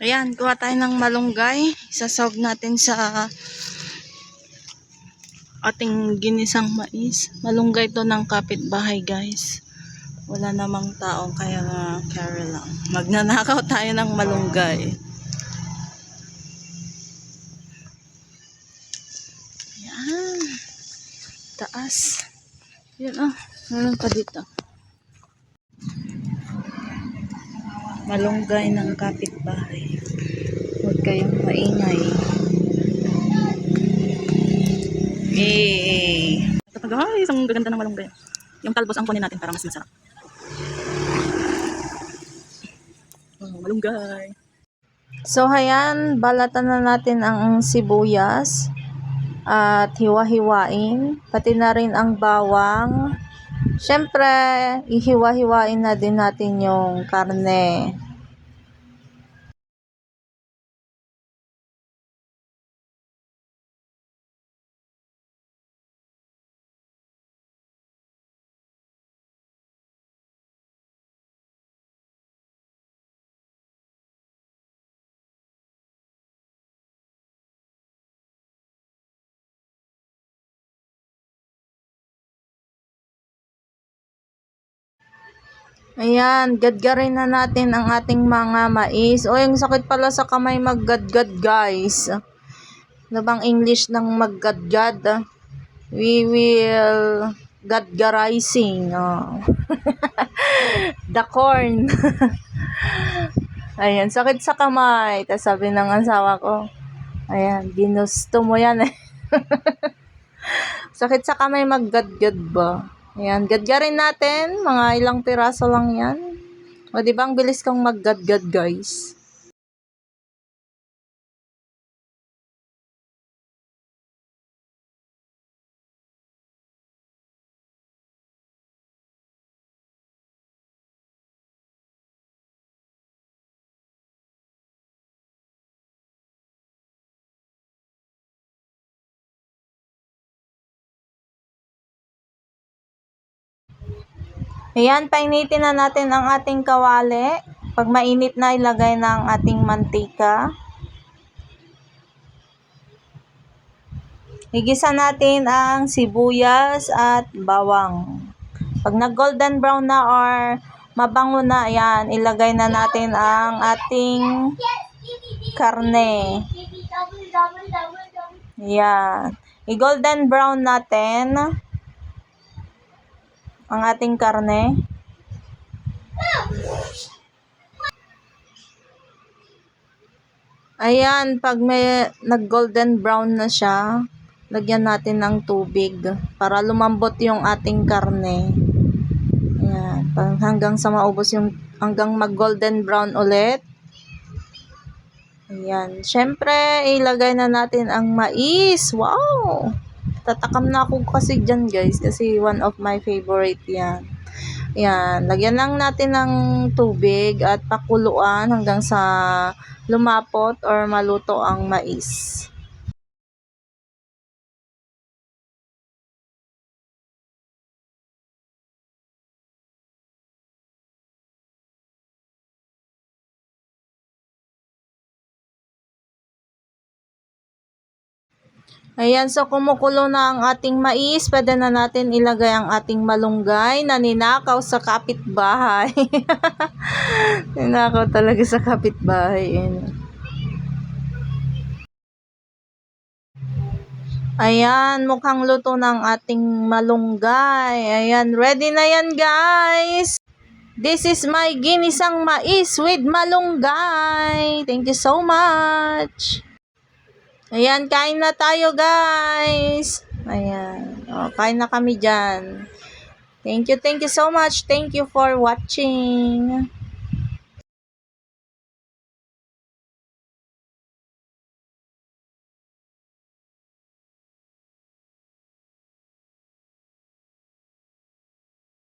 Ayan, kuha tayo ng malunggay. Isasawag natin sa ating ginisang mais. Malunggay to ng kapitbahay, guys. Wala namang tao, kaya carry lang. Magnanakaw tayo ng malunggay. Ayan. Taas. Ayan, meron pa dito. Malunggay ng kapitbahay. Huwag kayong maingay. Guys, ang gaganda ng malunggay. Yung talbos ang kunin natin para mas masarap. Malunggay. So, ayan, balatan na natin ang sibuyas at hiwa-hiwain. Pati na rin ang bawang. Siyempre, ihiwa-hiwain na din natin yung karne. Ayan, gadgarin na natin ang ating mga mais. O, yung sakit pala sa kamay maggadgad, guys. Ano bang English ng maggadgad? We will gadgarizing. Oh. The corn. Ayan, sakit sa kamay. Tapos sabi ng asawa ko, ayan, ginusto mo yan eh. Sakit sa kamay maggadgad ba? Ayan, gadgarin natin. Mga ilang piraso lang yan. O, diba ang bilis kang maggadgad, guys? Ayan, painitin na natin ang ating kawali. Pag mainit na, ilagay na ang ating mantika. Igisa natin ang sibuyas at bawang. Pag nag-golden brown na or mabango na, ayan, ilagay na natin ang ating karne. Ayan. I-golden brown natin ang ating karne. Ayan, pag may nag-golden brown na siya, lagyan natin ng tubig para lumambot yung ating karne. Ayan, hanggang sa maubos yung, hanggang mag-golden brown ulit. Ayan, syempre, ilagay na natin ang mais. Wow! Tatakam na ako kasi dyan, guys, kasi one of my favorite yan. Ayan, lagyan lang natin ng tubig at pakuluan hanggang sa lumapot or maluto ang mais. Ayan, so kumukulo na ang ating mais. Pwede na natin ilagay ang ating malunggay na ninakaw sa kapitbahay. Ninakaw talaga sa kapitbahay. Ayan, mukhang luto ng ating malunggay. Ayan, ready na yan, guys. This is my ginisang mais with malunggay. Thank you so much. Ayan, kain na tayo, guys. Ayan. O, kain na kami dyan. Thank you so much. Thank you for watching.